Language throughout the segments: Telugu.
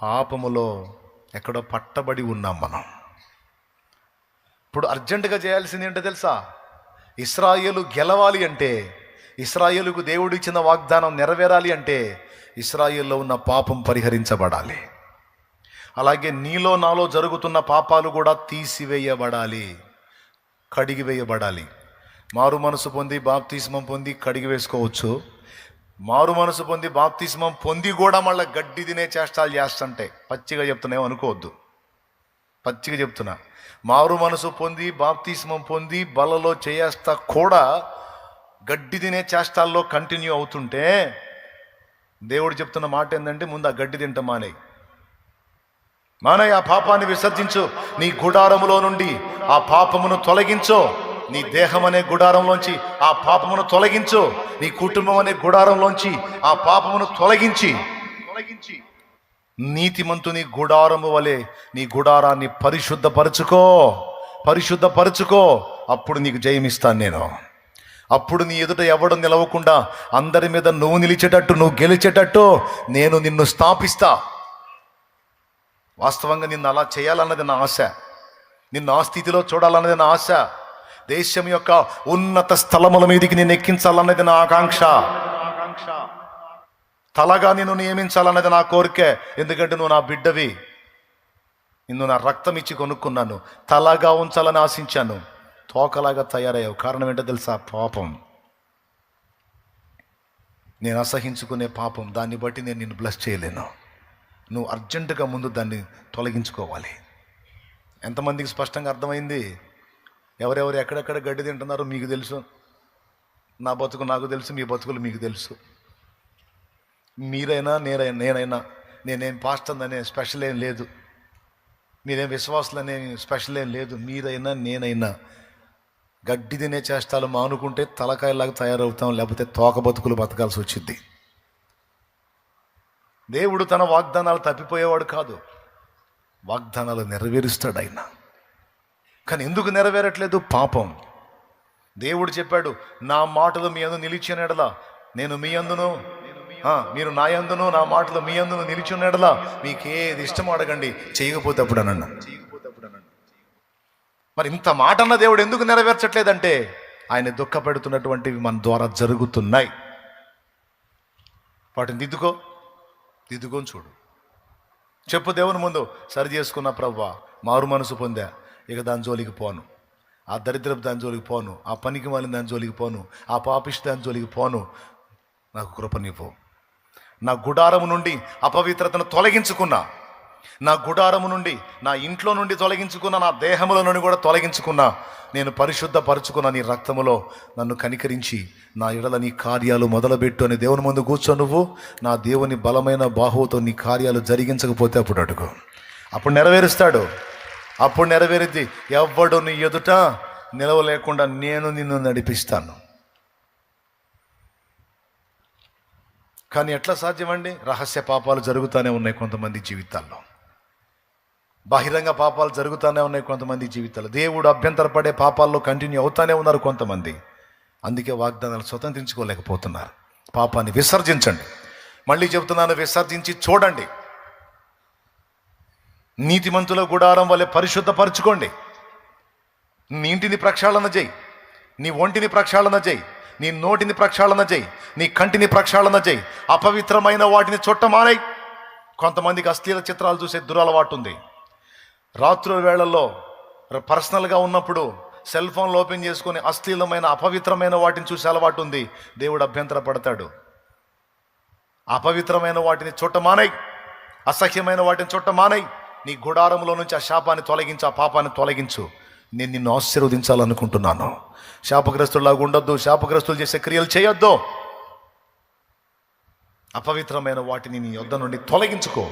పాపములో ఎక్కడో పట్టబడి ఉన్నాం మనం. ఇప్పుడు అర్జెంటుగా చేయాల్సింది ఏంటో తెలుసా? ఇశ్రాయేలు గెలవాలి అంటే, ఇశ్రాయేలుకు దేవుడు ఇచ్చిన వాగ్దానం నెరవేరాలి అంటే ఇశ్రాయేల్లో ఉన్న పాపం పరిహరించబడాలి. అలాగే నీలో నాలో జరుగుతున్న పాపాలు కూడా తీసివేయబడాలి, కడిగివేయబడాలి. మారు మనసు పొంది బాప్తిస్మం పొంది కడిగి వేసుకోవచ్చు. మారు మనసు పొంది బాప్తిస్మం పొంది కూడా మళ్ళీ గడ్డి తినే చేష్టాలు చేస్తుంటే, పచ్చిగా చెప్తున్నాయో అనుకోవద్దు, పచ్చిగా చెప్తున్నా. మారు మనసు పొంది బాప్తిస్మం పొంది బలలో చేస్తా కూడా గడ్డి తినే చేష్టాల్లో కంటిన్యూ అవుతుంటే దేవుడు చెప్తున్న మాట ఏంటంటే, ముందు ఆ గడ్డి తింట మానేయి, ఆ పాపాన్ని విసర్జించు. నీ గుడారములో నుండి ఆ పాపమును తొలగించు. నీ దేహం అనే గుడారంలోంచి ఆ పాపమును తొలగించు. నీ కుటుంబం అనే గుడారంలోంచి ఆ పాపమును తొలగించి నీతిమంతుని గుడారము వలె నీ గుడారాన్ని పరిశుద్ధపరచుకో. అప్పుడు నీకు జయమిస్తాను నేను. అప్పుడు నీ ఎదుట ఎవడు నిలవకుండా అందరి మీద నువ్వు నిలిచేటట్టు, నువ్వు గెలిచేటట్టు నేను నిన్ను స్థాపిస్తా. వాస్తవంగా నిన్ను అలా చేయాలన్నది నా ఆశ, నిన్ను ఆ స్థితిలో చూడాలన్నది నా ఆశ. దేశం యొక్క ఉన్నత స్థలముల మీదికి నేను ఎక్కించాలన్నది నా ఆకాంక్ష. తలగా నిన్ను నియమించాలన్నది నా కోరికే. ఎందుకంటే నువ్వు నా బిడ్డవి, నిన్ను నా రక్తం ఇచ్చి కొనుక్కున్నాను. తలగా ఉంచాలని ఆశించాను, తోకలాగా తయారయ్యావు. కారణం ఏంటో తెలుసా? పాపం. నేను అసహించుకునే పాపం. దాన్ని బట్టి నేను నిన్ను బ్లెస్ చేయలేను. నువ్వు అర్జెంటుగా ముందు దాన్ని తొలగించుకోవాలి. ఎంతమందికి స్పష్టంగా అర్థమైంది? ఎవరెవరు ఎక్కడెక్కడ గడ్డి తింటున్నారో మీకు తెలుసు, నా బతుకు నాకు తెలుసు, మీ బతుకులు మీకు తెలుసు. మీరైనా నేనైనా నేనేం పాస్టర్ అనే స్పెషల్ ఏం లేదు, మీరేం విశ్వాసులు అనే స్పెషల్ ఏం లేదు. మీరైనా నేనైనా గడ్డి తినే చేష్టాలు మానుకుంటే తలకాయలాగా తయారవుతాం, లేకపోతే తోక బతుకులు బతకాల్సి వచ్చింది. దేవుడు తన వాగ్దానాలు తప్పిపోయేవాడు కాదు, వాగ్దానాలు నెరవేరుస్తాడు ఆయన. కానీ ఎందుకు నెరవేరట్లేదు? పాపం. దేవుడు చెప్పాడు, నా మాటలు మీ యందు నిలిచిన ఎడల నేను మీ యందును, మీరు నా యందును, నా మాటలు మీ యందును నిలిచిన ఎడల మీకు ఏది ఇష్టం అడగండి, చేయకపోతే అప్పుడు అనండి. మరి ఇంత మాట అన్న దేవుడు ఎందుకు నెరవేర్చట్లేదంటే ఆయన దుఃఖపెడుతున్నటువంటివి మన ద్వారా జరుగుతున్నాయి. వాటిని దిద్దుకొని చూడు. చెప్పు దేవుని ముందు, సరి చేసుకున్న ప్రభువా, మారు మనసు పొందా, ఇక దాని జోలికి పోను, ఆ దరిద్రపు దాని జోలికి పోను, ఆ పనికి మాలిన దాని జోలికి పోను, ఆ పాపిష్టి దాని జోలికి పోను. నాకు కృపనివ్వు. నా గుడారము నుండి అపవిత్రతను తొలగించుకున్నా, నా గుడారము నుండి, నా ఇంట్లో నుండి తొలగించుకున్నా, నా దేహముల నుండి కూడా తొలగించుకున్నా, నేను పరిశుద్ధపరచుకున్న నీ రక్తములో నన్ను కనికరించి నా ఎడల నీ కార్యాలు మొదలుపెట్టు అని దేవుని ముందు కూర్చో. నువ్వు నా దేవుని బలమైన బాహువుతో నీ కార్యాలు జరిగించకపోతే అప్పుడు అడుగు, అప్పుడు నెరవేరుస్తాడు. అప్పుడు నెరవేరుద్ది. ఎవ్వడు నీ ఎదుట నిలవలేకుండా నేను నిన్ను నడిపిస్తాను. కానీ ఎట్లా సాధ్యమండి? రహస్య పాపాలు జరుగుతూనే ఉన్నాయి కొంతమంది జీవితాల్లో, బహిరంగ పాపాలు జరుగుతూనే ఉన్నాయి కొంతమంది జీవితాల్లో. దేవుడు అభ్యంతరపడే పాపాల్లో కంటిన్యూ అవుతానే ఉన్నారు కొంతమంది. అందుకే వాగ్దానాలు స్వతంత్రించుకోలేకపోతున్నారు. పాపాన్ని విసర్జించండి. మళ్ళీ చెబుతున్నాను, విసర్జించి చూడండి. నీతిమంతుల గుడారం వలె పరిశుద్ధపరచుకోండి. నీ ఇంటిని ప్రక్షాళన చేయి, నీ ఒంటిని ప్రక్షాళన చేయి, నీ నోటిని ప్రక్షాళన చేయి, నీ కంటిని ప్రక్షాళన చేయి. అపవిత్రమైన వాటిని చుట్టమానై. కొంతమందికి అశ్లీల చిత్రాలు చూసే దురలవాటు ఉంది. రాత్రుల వేళల్లో పర్సనల్గా ఉన్నప్పుడు సెల్ ఫోన్లు ఓపెన్ చేసుకొని అశ్లీలమైన అపవిత్రమైన వాటిని చూసే అలవాటు ఉంది. దేవుడు అభ్యంతర పడతాడు. అపవిత్రమైన వాటిని చుట్టమానై, అసహ్యమైన వాటిని చుట్టమానై. నీ గుడారంలో నుంచి ఆ శాపాన్ని తొలగించు, ఆ పాపాన్ని తొలగించు. నేను నిన్ను ఆశీర్వదించాలనుకుంటున్నాను. శాపగ్రస్తులాగా ఉండొద్దు, శాపగ్రస్తులు చేసే క్రియలు చేయొద్దు. అపవిత్రమైన వాటిని నీ యొద్ద నుండి తొలగించుకో.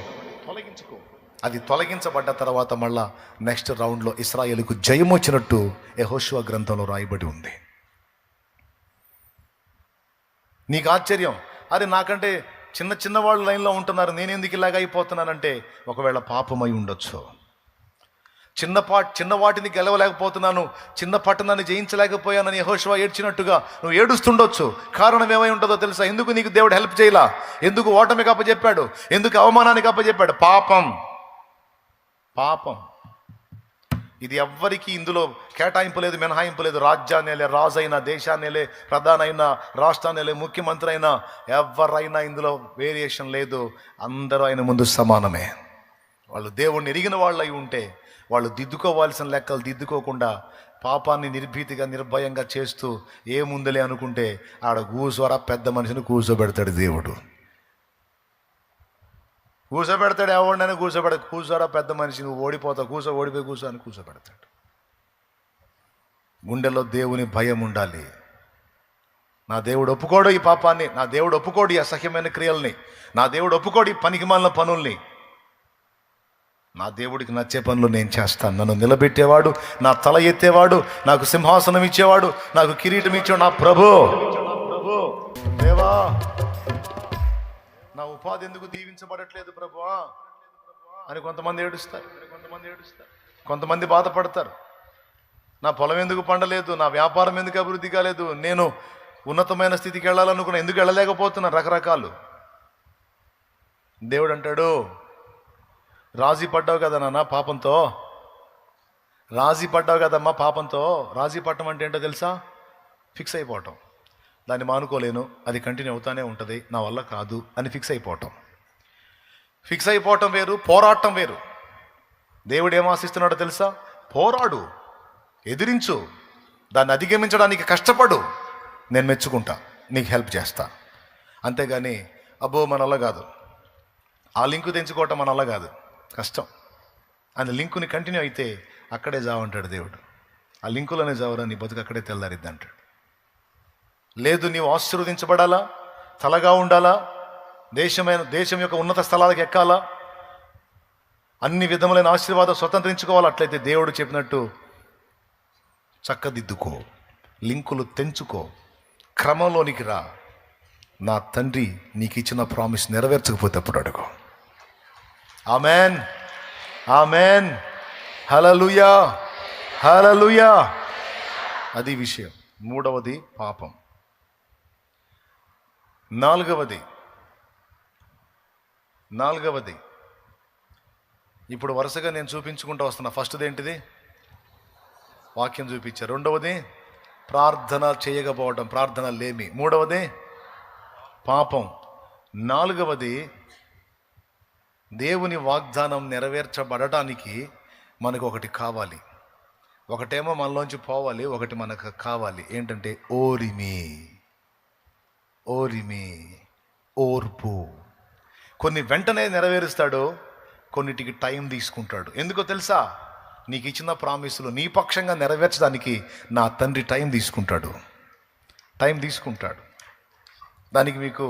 అది తొలగించబడ్డ తర్వాత మళ్ళా నెక్స్ట్ రౌండ్లో ఇశ్రాయేలుకు జయం వచ్చినట్టు యెహోషువ గ్రంథంలో రాయబడి ఉంది. నీకు ఆశ్చర్యం, అరే నాకంటే చిన్న వాళ్ళు లైన్లో ఉంటున్నారు, నేను ఎందుకు ఇలాగ అయిపోతున్నానంటే ఒకవేళ పాపమై ఉండొచ్చు. చిన్న వాటిని గెలవలేకపోతున్నాను, చిన్న పట్టణాన్ని జయించలేకపోయానని యెహోషువ ఏడ్చినట్టుగా నువ్వు ఏడుస్తుండొచ్చు. కారణం ఏమై ఉంటుందో తెలుసా? ఎందుకు నీకు దేవుడు హెల్ప్ చేయలా? ఎందుకు ఓటమికి అప్పచెప్పాడు? ఎందుకు అవమానానికి అప్పచెప్పాడు? పాపం. ఇది ఎవ్వరికి ఇందులో కేటాయింపు లేదు, మినహాయింపు లేదు. రాజ్యాన్నేలే రాజైనా, దేశాన్నేలే ప్రధానైనా, రాష్ట్రాన్నేలే ముఖ్యమంత్రి అయినా, ఎవరైనా ఇందులో వేరియేషన్ లేదు. అందరూ ఆయన ముందు సమానమే. వాళ్ళు దేవుణ్ణి ఎరిగిన వాళ్ళు అయి ఉంటే వాళ్ళు దిద్దుకోవాల్సిన లెక్కలు దిద్దుకోకుండా పాపాన్ని నిర్భీతిగా నిర్భయంగా చేస్తూ ఏముందలే అనుకుంటే ఆడ కూసోరా పెద్ద మనిషిని కూర్చోబెడతాడు దేవుడు. కూర్చోబెడతాడు, ఎవరినైనా కూర్చోరా పెద్ద మనిషి, నువ్వు ఓడిపోతావు, ఓడిపోయి కూర్చో అని కూర్చోబెడతాడు. గుండెల్లో దేవుని భయం ఉండాలి. నా దేవుడు ఒప్పుకోడు ఈ పాపాన్ని, నా దేవుడు ఒప్పుకోడు ఈ అసహ్యమైన క్రియల్ని, నా దేవుడు ఒప్పుకోడు ఈ పనికిమాలిన పనుల్ని. నా దేవుడికి నచ్చే పనులు నేను చేస్తాను. నన్ను నిలబెట్టేవాడు, నా తల ఎత్తేవాడు, నాకు సింహాసనం ఇచ్చేవాడు, నాకు కిరీటం ఇచ్చేవాడు నా ప్రభు. దేవా, నా ఉపాధి ఎందుకు దీవించబడట్లేదు ప్రభువా అని కొంతమంది ఏడుస్తారు, కొంతమంది బాధపడతారు. నా పొలం ఎందుకు పండలేదు, నా వ్యాపారం ఎందుకు అభివృద్ధి కాలేదు, నేను ఉన్నతమైన స్థితికి వెళ్ళాలనుకున్నా ఎందుకు వెళ్ళలేకపోతున్నా, రకరకాలు. దేవుడు అంటాడు, రాజీ పడ్డావు కదా నాన్న పాపంతో, రాజీ పడ్డావు కదమ్మా పాపంతో. రాజీ పడటం అంటే ఏంటో తెలుసా? ఫిక్స్ అయిపోవటం. దాన్ని మానుకోలేను, అది కంటిన్యూ అవుతానే ఉంటుంది, నా వల్ల కాదు అని ఫిక్స్ అయిపోవటం. ఫిక్స్ అయిపోవటం వేరు, పోరాటం వేరు. దేవుడు ఏం ఆశిస్తున్నాడో తెలుసా? పోరాడు, ఎదిరించు, దాన్ని అధిగమించడానికి కష్టపడు, నేను మెచ్చుకుంటా, నీకు హెల్ప్ చేస్తా. అంతేగాని అబ్బో మన వల్ల కాదు, ఆ లింకు తెంచుకోవటం మన వల్ల కాదు, కష్టం అని లింకుని కంటిన్యూ అయితే అక్కడే జావంటాడు దేవుడు. ఆ లింకులోనే జావరా, నీ బతుకు అక్కడే తెల్లారిద్ది అంటాడు. లేదు, నీవు ఆశీర్వదించబడాలా, తలగా ఉండాలా, దేశం యొక్క ఉన్నత స్థలాలకు ఎక్కాలా, అన్ని విధములైన ఆశీర్వాదం స్వతంత్రించుకోవాలి. అట్లయితే దేవుడు చెప్పినట్టు చక్కదిద్దుకో, లింకులు తెంచుకో, క్రమంలోనికి రా. నా తండ్రి నీకు ఇచ్చిన ప్రామిస్ నెరవేర్చకపోతే అప్పుడు అడుగు. ఆమెన్, ఆమెన్, హల్లెలూయా, హల్లెలూయా. అది విషయం. మూడవది పాపం. నాలుగవది ఇప్పుడు వరుసగా నేను చూపించుకుంటూ వస్తున్నా. ఫస్ట్ది ఏంటిది? వాక్యం చూపించారు. రెండవది ప్రార్థన చేయకపోవడం, ప్రార్థన లేమి. మూడవది పాపం. నాలుగవది దేవుని వాగ్దానం నెరవేర్చబడటానికి మనకు ఒకటి కావాలి. ఒకటేమో మనలోంచి పోవాలి, ఒకటి మనకు కావాలి. ఏంటంటే ఓరిమి, ఓర్పు. కొన్ని వెంటనే నెరవేరుస్తాడు, కొన్నిటికి టైం తీసుకుంటాడు. ఎందుకో తెలుసా? నీకు ఇచ్చిన ప్రామిసులు నీ పక్షంగా నెరవేర్చడానికి నా తండ్రి టైం తీసుకుంటాడు. దానికి మీకు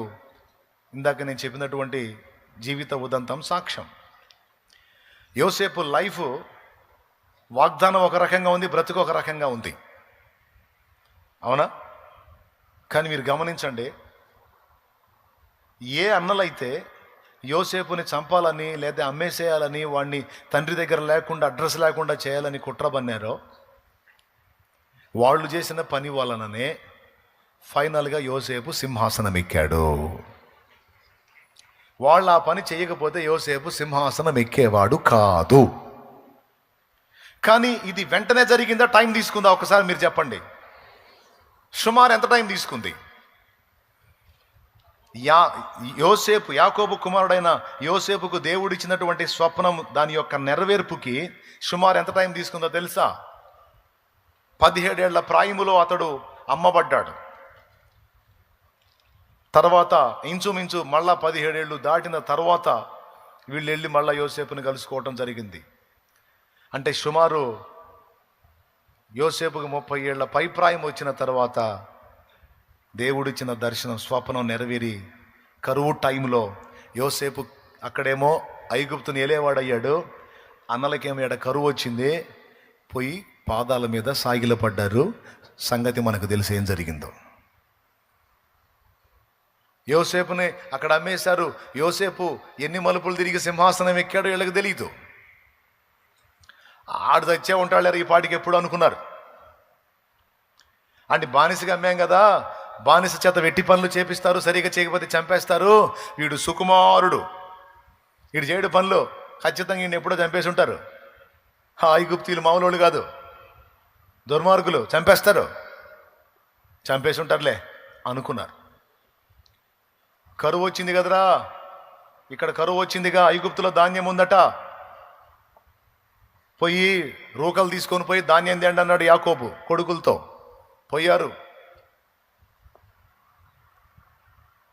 ఇందాక నేను చెప్పినటువంటి జీవిత ఉదంతం సాక్ష్యం. యోసేపు లైఫ్ వాగ్దానం ఒక రకంగా ఉంది, బ్రతుకు ఒక రకంగా ఉంది, అవునా? కానీ మీరు గమనించండి, ఏ అన్నలైతే యోసేపుని చంపాలని లేదా అమ్మేసేయాలని, వాడిని తండ్రి దగ్గర లేకుండా అడ్రస్ లేకుండా చేయాలని కుట్ర పన్నారో, వాళ్ళు చేసిన పని వలననే ఫైనల్గా యోసేపు సింహాసనం ఎక్కాడు. వాళ్ళు ఆ పని చేయకపోతే యోసేపు సింహాసనం ఎక్కేవాడు కాదు. కానీ ఇది వెంటనే జరిగిందా, టైం తీసుకుందా? ఒకసారి మీరు చెప్పండి. సుమారు ఎంత టైం తీసుకుంది? యాకోబు కుమారుడైన యోసేపుకు దేవుడిచ్చినటువంటి స్వప్నం, దాని యొక్క నెరవేర్పుకి సుమారు ఎంత టైం తీసుకుందో తెలుసా? 17 ఏళ్ల ప్రాయములో అతడు అమ్మబడ్డాడు. తర్వాత ఇంచుమించు మళ్ళా 17 ఏళ్ళు దాటిన తర్వాత వీళ్ళు వెళ్ళి మళ్ళా యోసేపుని కలుసుకోవటం జరిగింది. అంటే సుమారు యోసేపుకి 30 ఏళ్ల పైప్రాయం వచ్చిన తర్వాత దేవుడిచ్చిన దర్శనం, స్వప్నం నెరవేరి కరువు టైంలో యోసేపు అక్కడేమో ఐగుప్తుని ఏలేవాడయ్యాడు, అన్నలకేమో ఎడ కరువు వచ్చింది, పోయి పాదాల మీద సాగిలపడ్డారు. సంగతి మనకు తెలిసి ఏం జరిగిందో. యోసేపుని అక్కడ అమ్మేశారు. యోసేపు ఎన్ని మలుపులు తిరిగి సింహాసనం ఎక్కాడో వీళ్ళకి తెలియదు. ఆడు తెచ్చే ఉంటాడు ఈ పాటికి ఎప్పుడు అనుకున్నారు. అంటే బానిసగా అమ్మాం కదా, బానిస చేత వెట్టి పనులు చేపిస్తారు, సరిగా చేయకపోతే చంపేస్తారు. వీడు సుకుమారుడు, వీడు చేయడు పనులు, ఖచ్చితంగా ఈయన ఎప్పుడో చంపేసి ఉంటారు. ఐగుప్తీయులు మామూలు కాదు, దుర్మార్గులు, చంపేసి ఉంటారులే అనుకున్నారు. కరువు వచ్చింది కదరా, ఇక్కడ కరువు వచ్చిందిగా, ఐగుప్తులో ధాన్యం ఉందట, పోయి రూకలు తీసుకొని పోయి ధాన్యం తేండి అన్నాడు యాకోబు కొడుకులతో. పోయారు.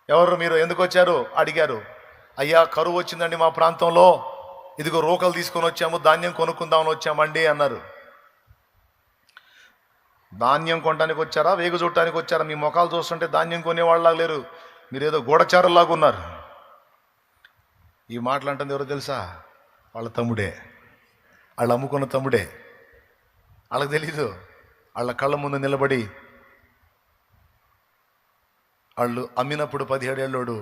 ఎవరు మీరు, ఎందుకు వచ్చారు అడిగారు. అయ్యా కరువు వచ్చిందండి మా ప్రాంతంలో, ఇదిగో రూకలు తీసుకొని వచ్చాము, ధాన్యం కొనుక్కుందామని వచ్చామండి అన్నారు. ధాన్యం కొనడానికి వచ్చారా, వేగు చూడటానికి వచ్చారా? మీ ముఖాలు చూస్తుంటే ధాన్యం కొనేవాళ్ళలాగా లేరు, మీరు ఏదో గూఢచారులాగా ఉన్నారు. ఈ మాటలు అంటుంది ఎవరో తెలుసా? వాళ్ళ తమ్ముడే, వాళ్ళు అమ్ముకున్న తమ్ముడే. వాళ్ళకి తెలీదు, వాళ్ళ కళ్ళ ముందు నిలబడి వాళ్ళు అమ్మినప్పుడు 17 ఏళ్ళోడు,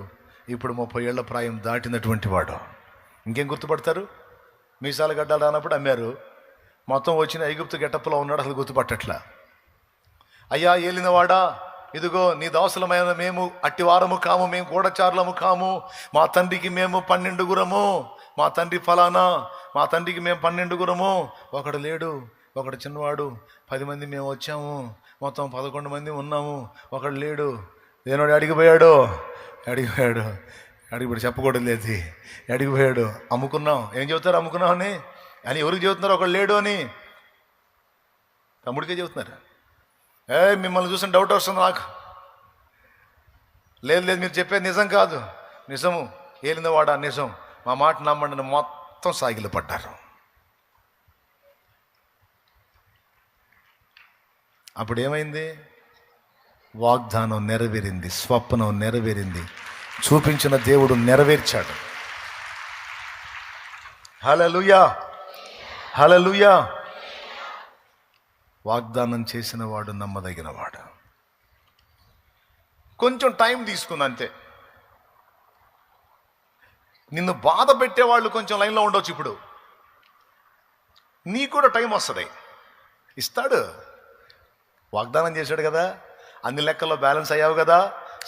ఇప్పుడు 30 ఏళ్ల ప్రాయం దాటినటువంటి వాడు. ఇంకేం గుర్తుపడతారు? మీసాల గడ్డలు రానప్పుడు అమ్మారు, మొత్తం వచ్చిన ఐగుప్తు గెటప్లో ఉన్నాడు, అసలు గుర్తుపట్టట్లా. అయ్యా ఏలినవాడా, ఇదిగో నీ దాసులమైన మేము అట్టివారము కాము, మేము గూఢచారులము కాము, మా తండ్రికి మేము 12 మా తండ్రి ఫలానా, మా తండ్రికి మేము 12 ఒకడు లేడు, ఒకడు చిన్నవాడు, 10 మంది మేము వచ్చాము, మొత్తం 11 మంది ఉన్నాము, ఒకడు లేడు. దేనోడు అడిగిపోయాడు, అడిగిపోయాడు చెప్పకూడదు లేదు, అడిగిపోయాడు. అమ్ముకున్నాం. ఏం చెబుతారు అమ్ముకున్నాం అని ఎవరికి చెబుతున్నారు? ఒకడు లేడు అని తమ్ముడికే చెబుతున్నారు. మిమ్మల్ని చూసిన డౌట్ వస్తుంది నాకు. లేదు మీరు చెప్పేది నిజం కాదు, నిజము, ఏలినవాడా నిజం, మా మాట నమ్మండి. మొత్తం సాగిలు పడ్డారు. అప్పుడు ఏమైంది? వాగ్దానం నెరవేరింది, స్వప్నం నెరవేరింది, చూపించిన దేవుడు నెరవేర్చాడు. హల్లెలూయా, హల్లెలూయా. వాగ్దానం చేసిన వాడు నమ్మదగిన వాడు. కొంచెం టైం తీసుకుంది అంతే. నిన్ను బాధ పెట్టేవాళ్ళు కొంచెం లైన్లో ఉండొచ్చు. ఇప్పుడు నీకు కూడా టైం వస్తుంది, ఇస్తాడు. వాగ్దానం చేశాడు కదా, అన్ని లెక్కల్లో బ్యాలెన్స్ అయ్యావు కదా,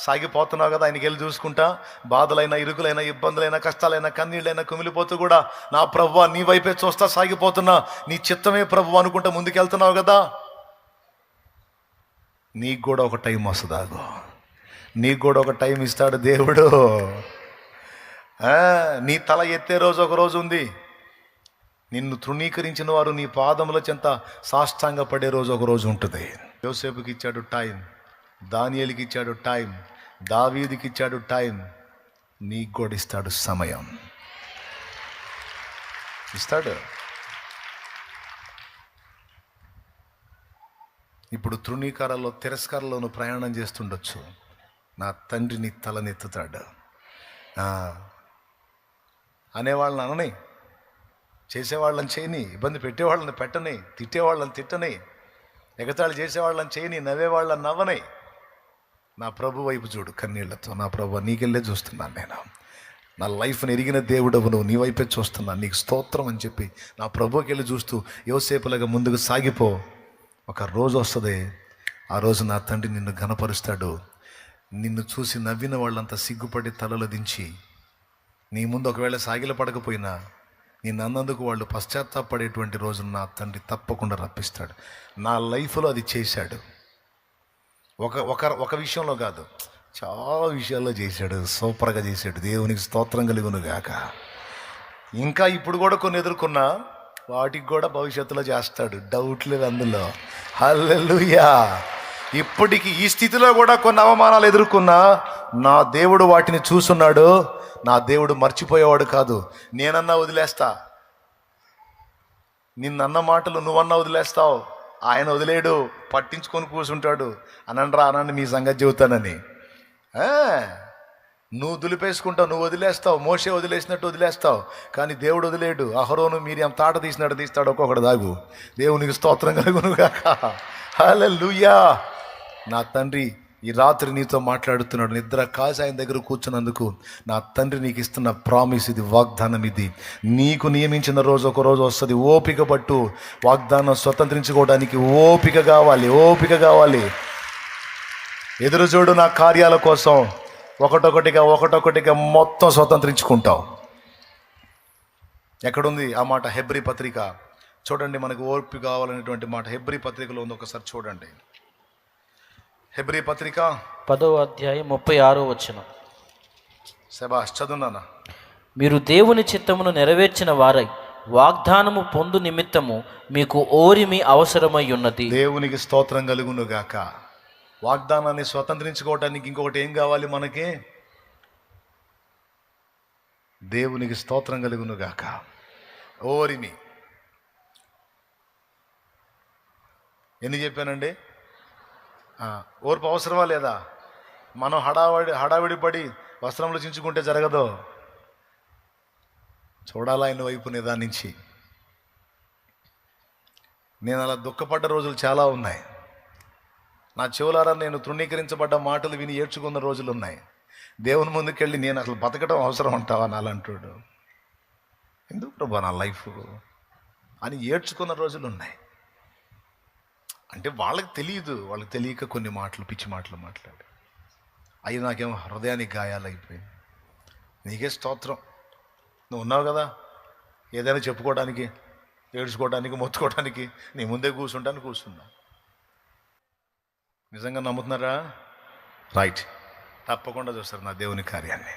సాగిపోతున్నావు కదా, ఆయనకి వెళ్ళి చూసుకుంటా. బాధలైనా, ఇరుకులైనా, ఇబ్బందులైనా, కష్టాలైనా, కన్నీళ్ళైనా కుమిలిపోతూ కూడా నా ప్రభువా నీ వైపే చూస్తా సాగిపోతున్నా, నీ చిత్తమే ప్రభు అనుకుంటా ముందుకెళ్తున్నావు కదా. నీకు కూడా ఒక టైం వస్తుందాగో, నీకు కూడా ఒక టైం ఇస్తాడు దేవుడు. నీ తల ఎత్తే రోజు ఒక రోజు ఉంది. నిన్ను తృణీకరించిన వారు నీ పాదముల చెంత సాష్టాంగ పడే రోజు ఒక రోజు ఉంటుంది. యోసేపుకి ఇచ్చాడు టైం, దానియేలుకి ఇచ్చాడు టైం, దావీదుకి ఇచ్చాడు టైం. నీకు కూడా ఇస్తాడు సమయం, ఇస్తాడు. ఇప్పుడు తృణీకారాల్లో, తిరస్కారాల్లోనూ ప్రయాణం చేస్తుండొచ్చు. నా తండ్రిని తలనెత్తుతాడు. అనేవాళ్ళని అనని, చేసేవాళ్ళని చేయని, ఇబ్బంది పెట్టేవాళ్ళని పెట్టని, తిట్టేవాళ్ళని తిట్టని, ఎగతాళి చేసేవాళ్ళని చేయని, నవ్వేవాళ్ళని నవ్వని. నా ప్రభు వైపు చూడు కన్నీళ్లతో. నా ప్రభు నీకెళ్ళే చూస్తున్నాను నేను, నా లైఫ్ని ఎరిగిన దేవుడవు నువ్వు, నీ వైపే చూస్తున్నాను, నీకు స్తోత్రం అని చెప్పి నా ప్రభుకి వెళ్ళి చూస్తూ యోసేపులాగా ముందుకు సాగిపో. ఒక రోజు వస్తుంది, ఆ రోజు నా తండ్రి నిన్ను ఘనపరుస్తాడు. నిన్ను చూసి నవ్విన వాళ్ళంతా సిగ్గుపడి తలలు దించి నీ ముందు ఒకవేళ సాగిల పడకపోయినా నిన్ను అన్నందుకు వాళ్ళు పశ్చాత్తాపడేటువంటి రోజు నా తండ్రి తప్పకుండా రప్పిస్తాడు. నా లైఫ్లో అది చేశాడు. ఒక విషయంలో కాదు, చాలా విషయాల్లో చేశాడు, సూపర్గా చేశాడు. దేవునికి స్తోత్రం కలుగును గాక. ఇంకా ఇప్పుడు కూడా కొన్ని ఎదుర్కొన్నా వాటికి కూడా భవిష్యత్తులో చేస్తాడు, డౌట్ లేదు అందులో. హల్లెలూయా. ఇప్పటికి ఈ స్థితిలో కూడా కొన్ని అవమానాలు ఎదుర్కొన్నా నా దేవుడు వాటిని చూస్తున్నాడు. నా దేవుడు మర్చిపోయేవాడు కాదు. నేనన్నా వదిలేస్తా, నిన్నన్న మాటలు నువ్వన్నా వదిలేస్తావు, ఆయన వదిలేడు, పట్టించుకొని కూర్చుంటాడు. అనండి మీ సంగతి చెబుతానని. నువ్వు దులిపేసుకుంటావు, నువ్వు వదిలేస్తావు, మోషే వదిలేసినట్టు వదిలేస్తావు, కానీ దేవుడు వదిలేడు. అహరోను మీరియం తాట తీసినట్టు తీస్తాడు ఒక్కొక్కడు. దాగు. దేవునికి స్తోత్రం కలుగును గాక. హల్లెలూయా. నా తండ్రి ఈ రాత్రి నీతో మాట్లాడుతున్నాడు. నిద్ర కాసి ఆయన దగ్గర కూర్చున్నందుకు నా తండ్రి నీకు ఇస్తున్న ప్రామిస్ ఇది, వాగ్దానం ఇది. నీకు నియమించిన రోజు ఒక రోజు వస్తుంది. ఓపిక పట్టు. వాగ్దానం స్వతంత్రించుకోవడానికి ఓపిక కావాలి, ఓపిక కావాలి. ఎదురు చూడు నా కార్యాల కోసం. ఒకటొకటిగా మొత్తం స్వతంత్రించుకుంటావు. ఎక్కడుంది ఆ మాట? హెబ్రీ పత్రిక చూడండి. మనకు ఓర్పు కావాలనేటువంటి మాట హెబ్రీ పత్రికలో ఉంది. ఒకసారి చూడండి. హెబ్రీ పత్రిక 10వ అధ్యాయం 36వ వచనం. శబాష్, చదువునానా. మీరు దేవుని చిత్తమును నెరవేర్చిన వారై వాగ్దానము పొందు నిమిత్తము మీకు ఓరిమి అవసరమై ఉన్నది. దేవునికి స్తోత్రం కలుగును గాక. వాగ్దానాన్ని స్వతంత్రించుకోవటానికి ఇంకొకటి ఏం కావాలి మనకి? దేవునికి స్తోత్రం కలుగును గాక. ఓరిమి. ఎన్ని చెప్పానండి? ఓర్పు అవసరమా లేదా? మనం హడావిడి పడి వస్త్రములు చించుకుంటే జరగదు. చూడాలా ఆయన వైపు నిదానించి. నేను అలా దుఃఖపడ్డ రోజులు చాలా ఉన్నాయి. నా చెవులారా నేను తృణీకరించబడ్డ మాటలు విని ఏడ్చుకున్న రోజులు ఉన్నాయి. దేవుని ముందుకెళ్ళి నేను అసలు బతకడం అవసరం అంటావా నాలంటాడు, ఎందుకు ప్రభా నా లైఫ్ అని ఏడ్చుకున్న రోజులు ఉన్నాయి. అంటే వాళ్ళకి తెలియదు, వాళ్ళకి తెలియక కొన్ని మాటలు, పిచ్చి మాటలు మాట్లాడు. అవి నాకేమో హృదయానికి గాయాలైపోయింది. నీకే స్తోత్రం, నువ్వు ఉన్నావు కదా ఏదైనా చెప్పుకోవడానికి, ఏడ్చుకోవడానికి, మొత్తుకోవడానికి. నీ ముందే కూర్చున్నా. నిజంగా నమ్ముతున్నారా? రైట్, తప్పకుండా చూస్తారు నా దేవుని కార్యాన్ని.